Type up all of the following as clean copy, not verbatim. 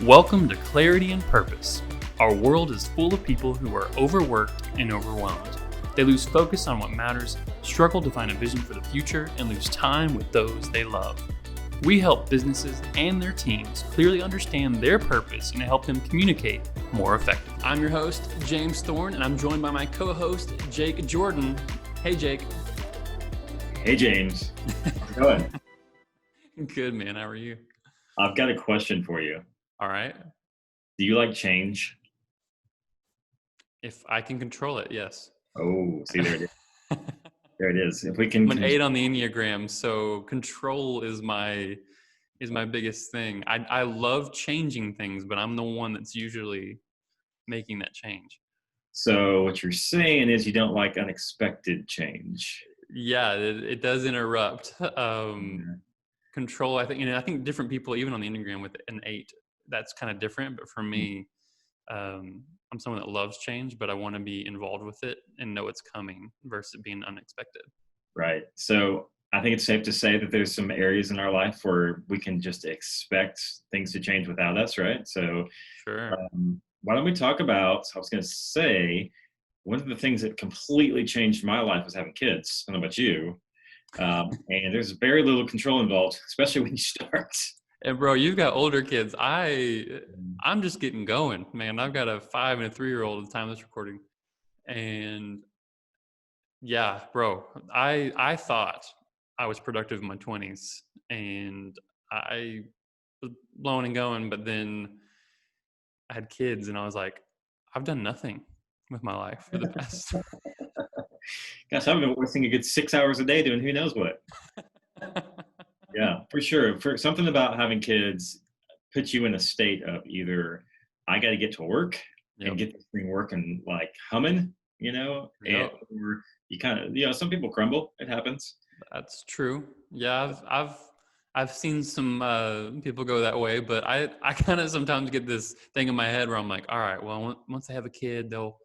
Welcome to Clarity and Purpose. Our world is full of people who are overworked and overwhelmed. They lose focus on what matters, struggle to find a vision for the future, and lose time with those they love. We help businesses and their teams clearly understand their purpose and help them communicate more effectively. I'm your host, James Thorne, and I'm joined by my co-host, Jake Jordan. Hey, Jake. Hey, James. How's it going? Good, man. How are you? I've got a question for you. All right. Do you like change? If I can control it, yes. Oh, see, there it is. There it is. If we I'm can, an 8 on the Enneagram, so control is my biggest thing. I love changing things, but I'm the one that's usually making that change. so what you're saying is you don't like unexpected change. Yeah, it does interrupt. Yeah. Control, I think different people, even on the Enneagram with an 8, that's kind of different. But for me, I'm someone that loves change, but I want to be involved with it and know it's coming versus it being unexpected. Right. So I think it's safe to say that there's some areas in our life where we can just expect things to change without us, right? So Sure. why don't we talk about, I was going to say, one of the things that completely changed my life was having kids. I don't know about you. And there's very little control involved, especially when you start. And bro, you've got older kids. I'm just getting going, man. I've got a 5 and a 3-year-old at the time of this recording. And yeah, bro, I thought I was productive in my 20s and I was blowing and going, but then I had kids and I was like, I've done nothing with my life for the past. Gosh, I've been wasting a good 6 hours a day doing who knows what. Yeah, for sure. For something about having kids puts you in a state of either I got to get to work and Yep. get this thing working like humming, and Yep. or you kind of, some people crumble. It happens. That's true. Yeah, I've seen some people go that way, but I kind of sometimes get this thing in my head where I'm like, all right, well, once they have a kid, they'll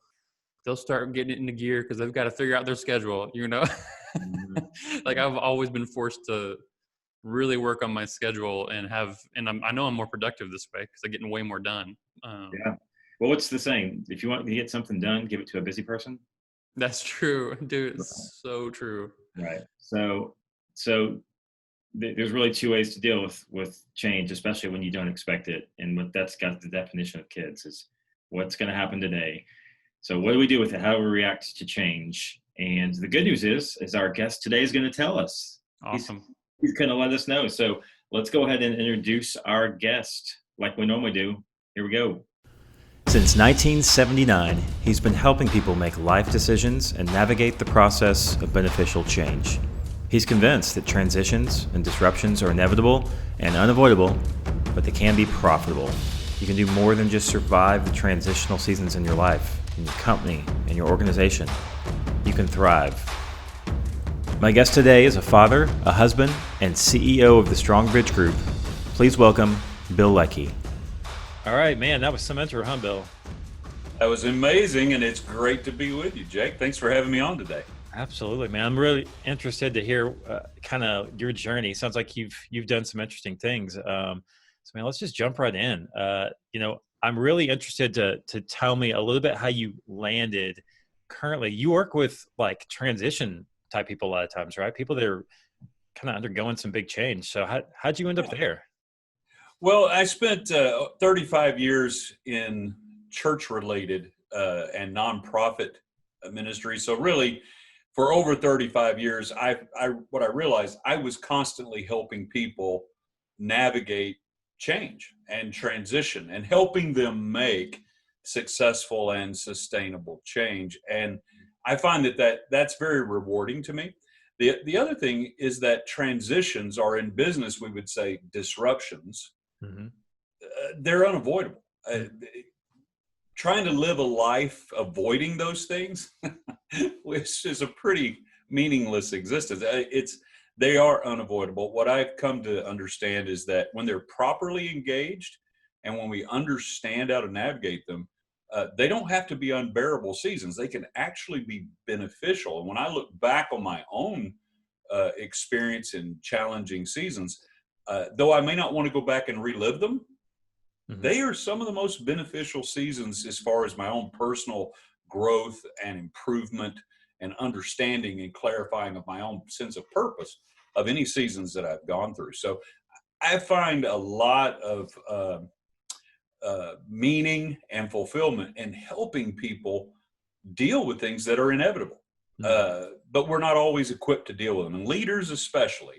start getting it into gear because they've got to figure out their schedule, Mhm. Like I've always been forced to really work on my schedule and I know I'm more productive this way because I'm getting way more done. Yeah. Well, what's the saying? If you want to get something done, give it to a busy person. That's true, dude. It's so true. Right. So there's really two ways to deal with change, especially when you don't expect it. And what that's got the definition of kids is what's going to happen today. So what do we do with it? How do we react to change? And the good news is our guest today is going to tell us. He's Awesome. he's going to let us know. So let's go ahead and introduce our guest like we normally do. Here we go. Since 1979, he's been helping people make life decisions and navigate the process of beneficial change. He's convinced that transitions and disruptions are inevitable and unavoidable, but they can be profitable. You can do more than just survive the transitional seasons in your life, in your company, in your organization. You can thrive. My guest today is a father, a husband, and CEO of the Strongbridge Group. Please welcome Bill Leckie. All right, man, that was some intro, huh, Bill? That was amazing, and it's great to be with you, Jake. Thanks for having me on today. Absolutely, man. I'm really interested to hear kind of your journey. Sounds like you've done some interesting things. So, man, let's just jump right in. I'm really interested to tell me a little bit how you landed. Currently, you work with like transition type people a lot of times, right? People that are kind of undergoing some big change. So, how'd you end up there? Well, I spent 35 years in church-related and nonprofit ministry. So really, for over 35 years, what I realized, I was constantly helping people navigate change and transition and helping them make successful and sustainable change. And I find that's very rewarding to me. The other thing is that transitions are, in business, we would say disruptions. Mm-hmm. They're unavoidable. Trying to live a life avoiding those things, which is a pretty meaningless existence. They are unavoidable. What I've come to understand is that when they're properly engaged and when we understand how to navigate them, they don't have to be unbearable seasons. They can actually be beneficial. And when I look back on my own experience in challenging seasons, though I may not want to go back and relive them, they are some of the most beneficial seasons as far as my own personal growth and improvement and understanding and clarifying of my own sense of purpose of any seasons that I've gone through. So I find a lot of meaning and fulfillment in helping people deal with things that are inevitable. But we're not always equipped to deal with them, and leaders especially.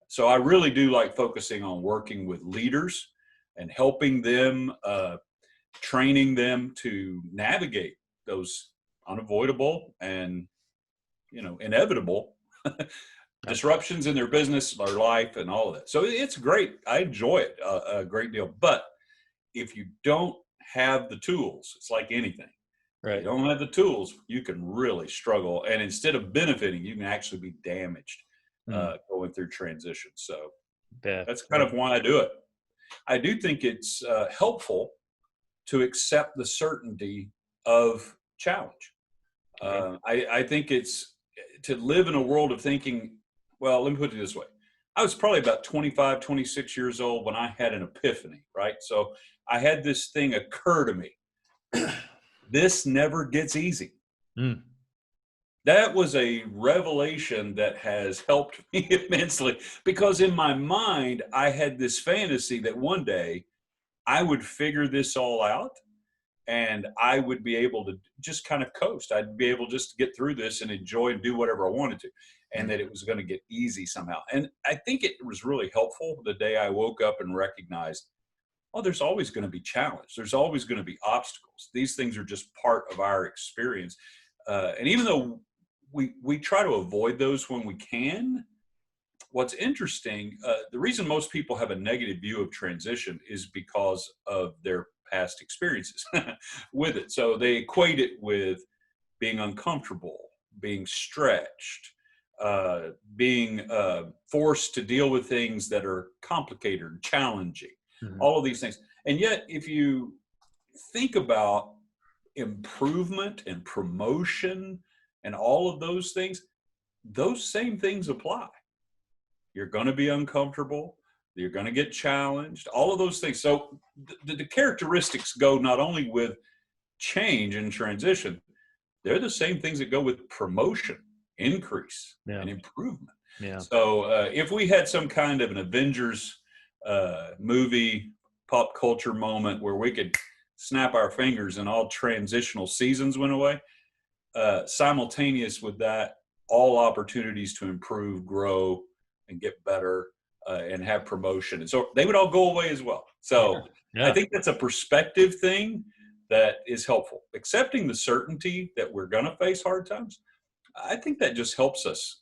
So I really do like focusing on working with leaders and helping them, training them to navigate those unavoidable and, inevitable disruptions in their business, their life, and all of that. So it's great. I enjoy it a great deal. But if you don't have the tools, it's like anything. Right. If you don't have the tools, you can really struggle. And instead of benefiting, you can actually be damaged going through transition. So that's kind of why I do it. I do think it's helpful to accept the certainty of challenge. I think it's to live in a world of thinking, well, let me put it this way. I was probably about 25, 26 years old when I had an epiphany, right? So I had this thing occur to me. This never gets easy. That was a revelation that has helped me immensely, because in my mind, I had this fantasy that one day I would figure this all out and I would be able to just kind of coast. I'd be able just to get through this and enjoy and do whatever I wanted to, and that it was going to get easy somehow. And I think it was really helpful the day I woke up and recognized, oh, there's always going to be challenge. There's always going to be obstacles. These things are just part of our experience. And even though we try to avoid those when we can, what's interesting, the reason most people have a negative view of transition is because of their past experiences with it. So they equate it with being uncomfortable, being stretched, being forced to deal with things that are complicated, challenging, all of these things. And yet, if you think about improvement and promotion and all of those things, those same things apply. You're going to be uncomfortable. You're going to get challenged, all of those things. So the characteristics go not only with change and transition, they're the same things that go with promotion, increase, and improvement. So if we had some kind of an Avengers movie pop culture moment where we could snap our fingers and all transitional seasons went away, simultaneous with that, all opportunities to improve, grow, and get better and have promotion. And so they would all go away as well. So I think that's a perspective thing that is helpful. Accepting the certainty that we're going to face hard times, I think that just helps us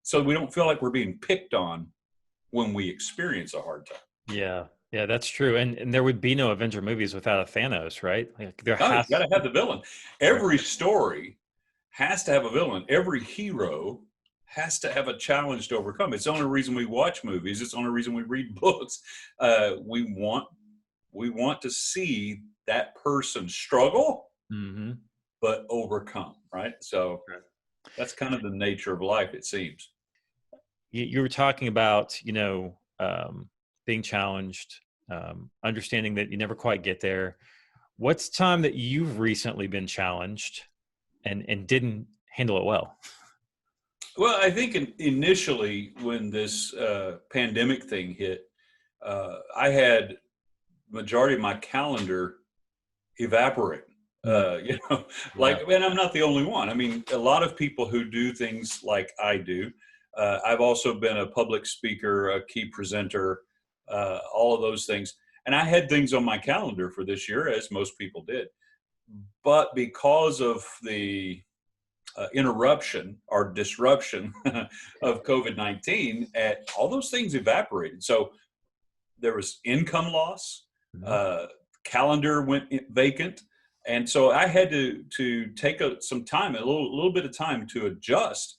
so we don't feel like we're being picked on when we experience a hard time. Yeah, that's true. And there would be no Avenger movies without a Thanos, right? Like you got to have the villain. Every story has to have a villain. Every hero has to have a challenge to overcome. It's the only reason we watch movies. It's the only reason we read books. We want to see that person struggle, but overcome, right? So that's kind of the nature of life, it seems. You were talking about, being challenged, understanding that you never quite get there. What's time that you've recently been challenged and didn't handle it well? Well, I think initially when this pandemic thing hit, I had majority of my calendar evaporate. And I'm not the only one. I mean, a lot of people who do things like I do. I've also been a public speaker, a key presenter, all of those things. And I had things on my calendar for this year, as most people did. But because of the interruption or disruption of COVID-19, all those things evaporated. So there was income loss, calendar went vacant. And so I had to take some time, a little bit of time to adjust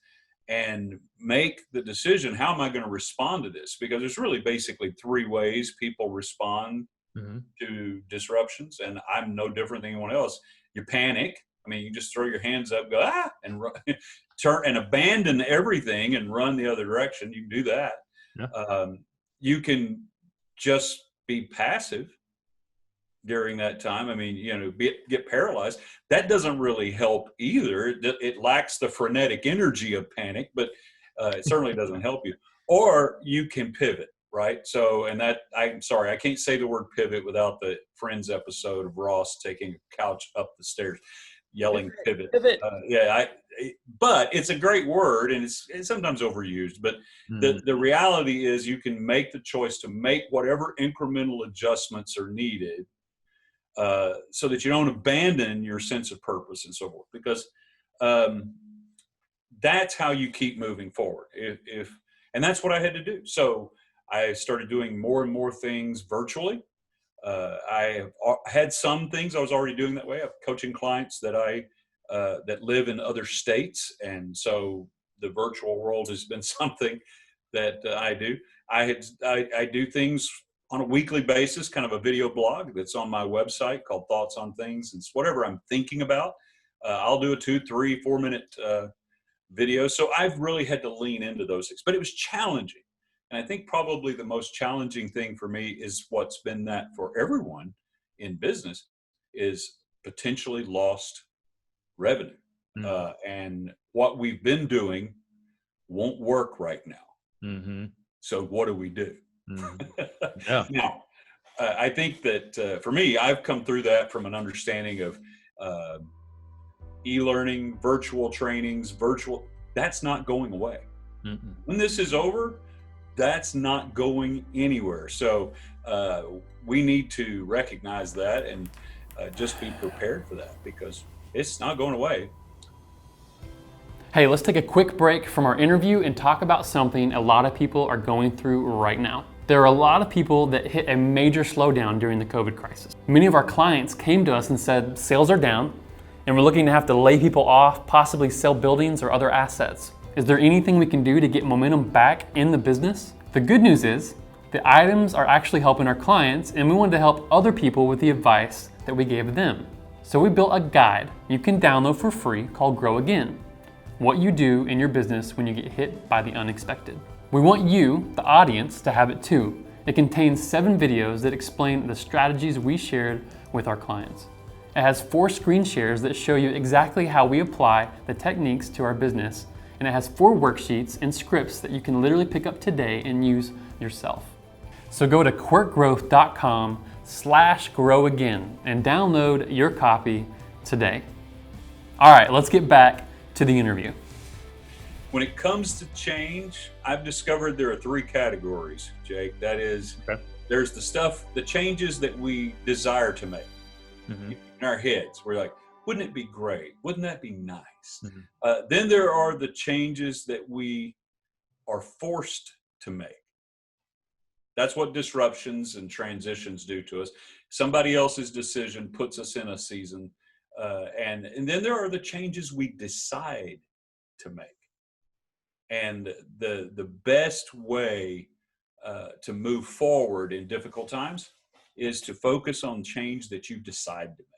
and make the decision, how am I going to respond to this? Because there's really basically three ways people respond to disruptions. And I'm no different than anyone else. You panic. I mean, you just throw your hands up, go, and run, turn and abandon everything and run the other direction. You can do that. You can just be passive during that time. I mean, get paralyzed. That doesn't really help either. It lacks the frenetic energy of panic, but it certainly doesn't help you. Or you can pivot, right? So, and that, I'm sorry, I can't say the word pivot without the Friends episode of Ross taking a couch up the stairs, yelling pivot. But it's a great word, and it's sometimes overused. But the reality is, you can make the choice to make whatever incremental adjustments are needed, so that you don't abandon your sense of purpose and so forth. Because that's how you keep moving forward. And that's what I had to do. So I started doing more and more things virtually. I had some things I was already doing that way. I'm coaching clients that that live in other states, and so the virtual world has been something that I do. I do things on a weekly basis, kind of a video blog that's on my website called Thoughts on Things. It's whatever I'm thinking about. I'll do a 2, 3, 4 minute video. So I've really had to lean into those things, but it was challenging. And I think probably the most challenging thing for me is what's been that for everyone in business is potentially lost revenue. And what we've been doing won't work right now. So what do we do? Now, I think that for me, I've come through that from an understanding of e-learning, virtual trainings, that's not going away. When this is over, that's not going anywhere. So we need to recognize that and just be prepared for that, because it's not going away. Hey, let's take a quick break from our interview and talk about something a lot of people are going through right now. There are a lot of people that hit a major slowdown during the COVID crisis. Many of our clients came to us and said sales are down and we're looking to have to lay people off, possibly sell buildings or other assets. Is there anything we can do to get momentum back in the business? The good news is the items are actually helping our clients, and we wanted to help other people with the advice that we gave them. So we built a guide you can download for free called Grow Again: What You Do in Your Business When You Get Hit by the Unexpected. We want you, the audience, to have it too. It contains 7 videos that explain the strategies we shared with our clients. It has 4 screen shares that show you exactly how we apply the techniques to our business, and it has 4 worksheets and scripts that you can literally pick up today and use yourself. So go to quirkgrowth.com/growagain and download your copy today. All right, let's get back to the interview. When it comes to change, I've discovered there are 3 categories, Jake. That is, there's the changes that we desire to make in our heads. We're like, wouldn't it be great? Wouldn't that be nice? Then there are the changes that we are forced to make. That's what disruptions and transitions do to us. Somebody else's decision puts us in a season. And then there are the changes we decide to make. And the best way to move forward in difficult times is to focus on change that you decide to make.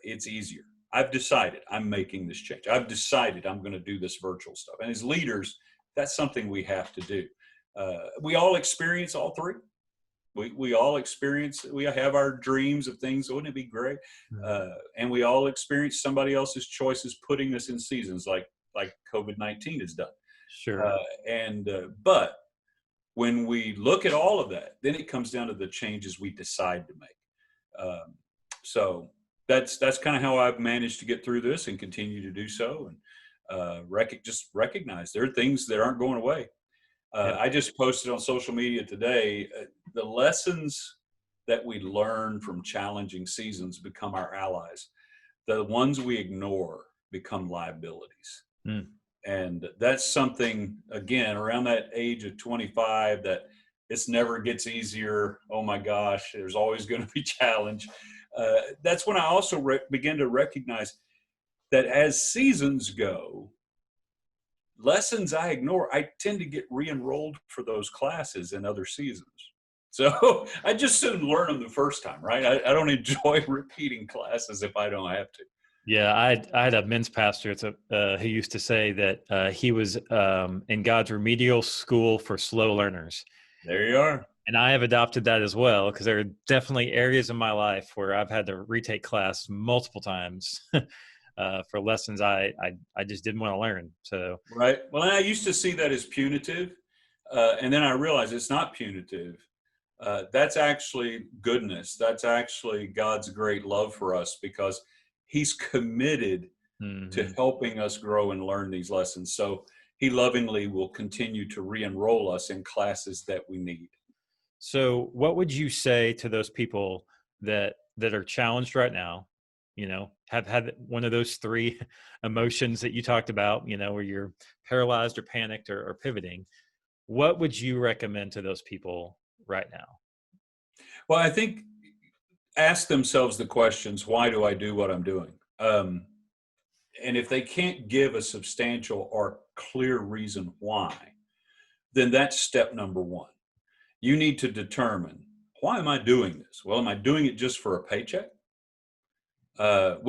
It's easier. I've decided I'm making this change. I've decided I'm going to do this virtual stuff. And as leaders, that's something we have to do. We all experience all 3. We all experience, we have our dreams of things. Wouldn't it be great? And we all experience somebody else's choices putting us in seasons like COVID-19 has done. Sure. But when we look at all of that, then it comes down to the changes we decide to make. So that's kind of how I've managed to get through this and continue to do so. And just recognize there are things that aren't going away. I just posted on social media today, the lessons that we learn from challenging seasons become our allies. The ones we ignore become liabilities. And that's something, again, around that age of 25, that it's never gets easier. Oh my gosh, there's always going to be challenge. That's when I also begin to recognize that as seasons go, lessons I ignore, I tend to get re-enrolled for those classes in other seasons. So I just soon learn them the first time, right? I don't enjoy repeating classes if I don't have to. Yeah, I had a men's pastor who used to say that he was in God's remedial school for slow learners. There you are. And I have adopted that as well, because there are definitely areas in my life where I've had to retake class multiple times for lessons I just didn't want to learn. So, Right. Well, I used to see that as punitive, and then I realized it's not punitive. That's actually goodness. That's actually God's great love for us, because He's committed to mhm. helping us grow and learn these lessons. So He lovingly will continue to re-enroll us in classes that we need. So what would you say to those people that are challenged right now, have had one of those three emotions that you talked about, where you're paralyzed or panicked or pivoting? What would you recommend to those people right now? Well, I think ask themselves the questions, why do I do what I'm doing? And if they can't give a substantial or clear reason why, then that's step number one. You need to determine, why am I doing this? Well, am I doing it just for a paycheck? I'm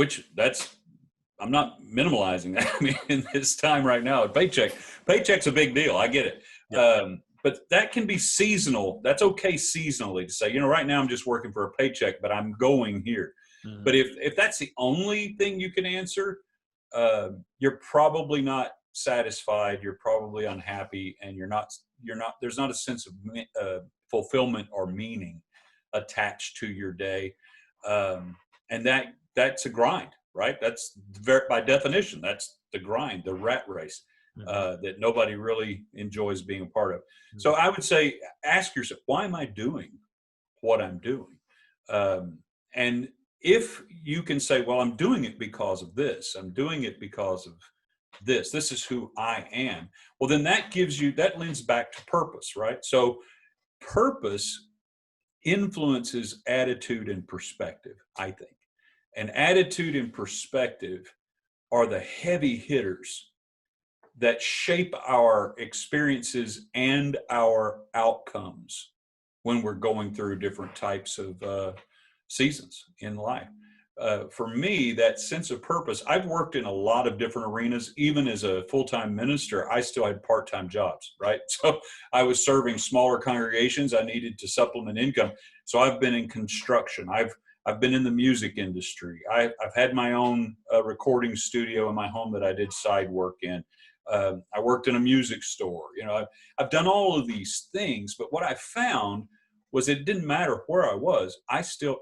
not minimalizing that. I mean, in this time right now, paycheck's a big deal. I get it. Yep. But that can be seasonal. That's okay seasonally to say, right now I'm just working for a paycheck, but I'm going here. Mhm. But if that's the only thing you can answer, you're probably not satisfied. You're probably unhappy, and there's not a sense of fulfillment or meaning attached to your day. And that's a grind, right? That's by definition, that's the grind, the rat race that nobody really enjoys being a part of. So I would say, ask yourself, why am I doing what I'm doing? And if you can say, well, I'm doing it because of this, I'm doing it because of this is who I am. Well, then that lends back to purpose, right? So purpose influences attitude and perspective, I think. And attitude and perspective are the heavy hitters that shape our experiences and our outcomes when we're going through different types of seasons in life. For me, that sense of purpose, I've worked in a lot of different arenas. Even as a full-time minister, I still had part-time jobs, right? So I was serving smaller congregations. I needed to supplement income. So I've been in construction. I've been in the music industry. I've had my own recording studio in my home that I did side work in. I worked in a music store. I've done all of these things, but what I found was it didn't matter where I was. I'm still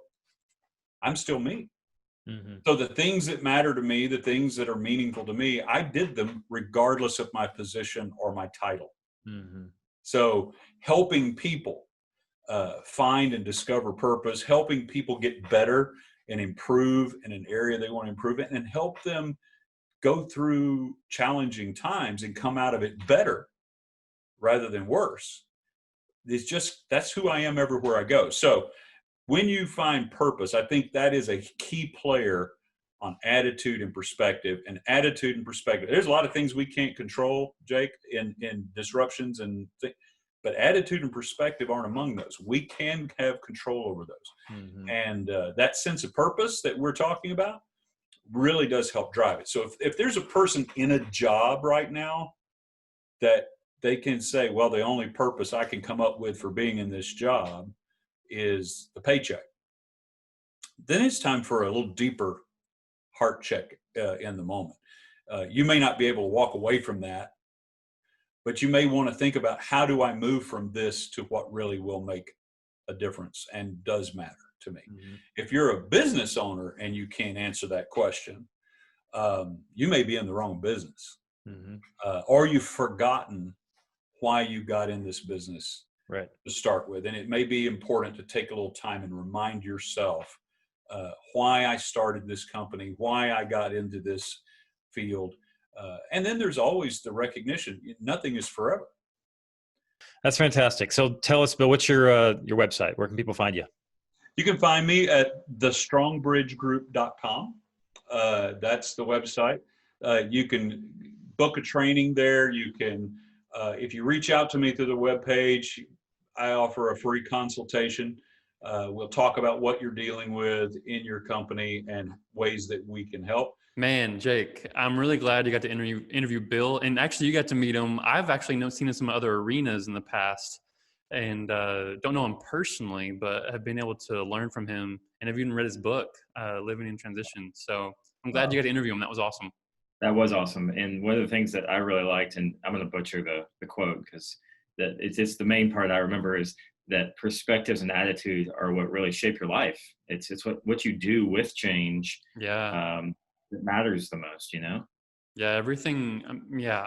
me. Mm-hmm. So the things that matter to me, the things that are meaningful to me, I did them regardless of my position or my title. Mm-hmm. So helping people find and discover purpose, helping people get better and improve in an area they want to improve in, and help them go through challenging times and come out of it better rather than worse. That's who I am everywhere I go. So when you find purpose, I think that is a key player on attitude and perspective. And attitude and perspective, there's a lot of things we can't control, Jake, in disruptions but attitude and perspective aren't among those. We can have control over those. Mm-hmm. And that sense of purpose that we're talking about really does help drive it. So if there's a person in a job right now that they can say, well, the only purpose I can come up with for being in this job is the paycheck, then it's time for a little deeper heart check in the moment. You may not be able to walk away from that, but you may want to think about, how do I move from this to what really will make a difference and does matter to me? Mm-hmm. If you're a business owner and you can't answer that question, you may be in the wrong business. Mm-hmm. Or you've forgotten why you got in this business right to start with. And it may be important to take a little time and remind yourself why I started this company, why I got into this field. And then there's always the recognition, nothing is forever. That's fantastic. So tell us, Bill, what's your website? Where can people find you? You can find me at thestrongbridgegroup.com. That's the website. You can book a training there. You can, if you reach out to me through the webpage, I offer a free consultation. We'll talk about what you're dealing with in your company and ways that we can help. Man, Jake, I'm really glad you got to interview Bill. And actually, you got to meet him. I've actually seen him in some other arenas in the past. and don't know him personally, but have been able to learn from him, and have even read his book, Living in Transition. So I'm glad you got to interview him. That was awesome. That was awesome. And one of the things that I really liked, and I'm going to butcher the quote because that it's the main part I remember, is that perspectives and attitude are what really shape your life. It's what you do with change. Yeah. That matters the most, Yeah. Everything. Yeah.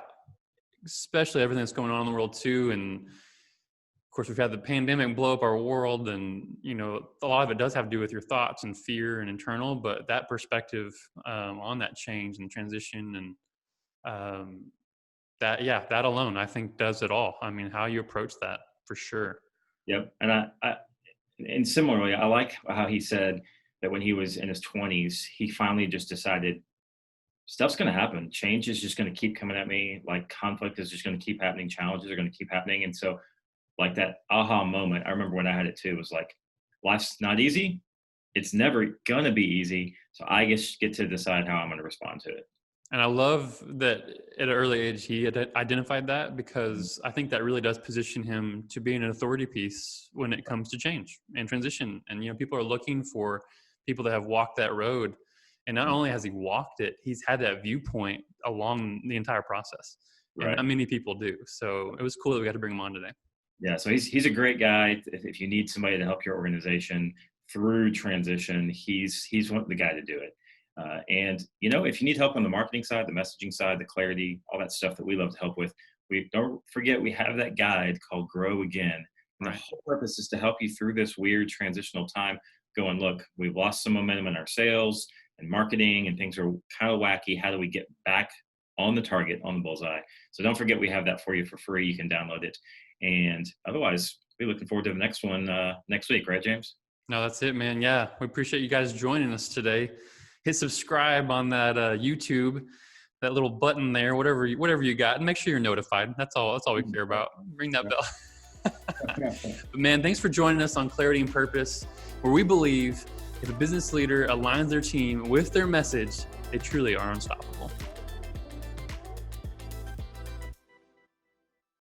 Especially everything that's going on in the world too. And of course, we've had the pandemic blow up our world, and a lot of it does have to do with your thoughts and fear and internal. But that perspective on that change and transition, and that alone, I think, does it all. I mean, how you approach that, for sure. Yep. And similarly, I like how he said that when he was in his 20s, he finally just decided stuff's going to happen. Change is just going to keep coming at me. Like, conflict is just going to keep happening. Challenges are going to keep happening. And so, like, that aha moment, I remember when I had it too, was like, life's not easy. It's never going to be easy. So I just get to decide how I'm going to respond to it. And I love that at an early age he had identified that, because I think that really does position him to be an authority piece when it comes to change and transition. And people are looking for people that have walked that road. And not only has he walked it, he's had that viewpoint along the entire process. And Right. not many people do. So it was cool that we got to bring him on today. Yeah, so he's a great guy. If you need somebody to help your organization through transition, he's the guy to do it. And if you need help on the marketing side, the messaging side, the clarity, all that stuff that we love to help with, we don't forget we have that guide called Grow Again. And the whole purpose is to help you through this weird transitional time. Going, look, we've lost some momentum in our sales and marketing, and things are kind of wacky. How do we get back on the target, on the bullseye? So don't forget we have that for you for free. You can download it. And otherwise, we're looking forward to the next one next week, right, James? No, that's it, man. Yeah, we appreciate you guys joining us today. Hit subscribe on that YouTube, that little button there, whatever you got, and make sure you're notified. That's all we care about. Ring that bell. But man, thanks for joining us on Clarity and Purpose, where we believe if a business leader aligns their team with their message, they truly are unstoppable.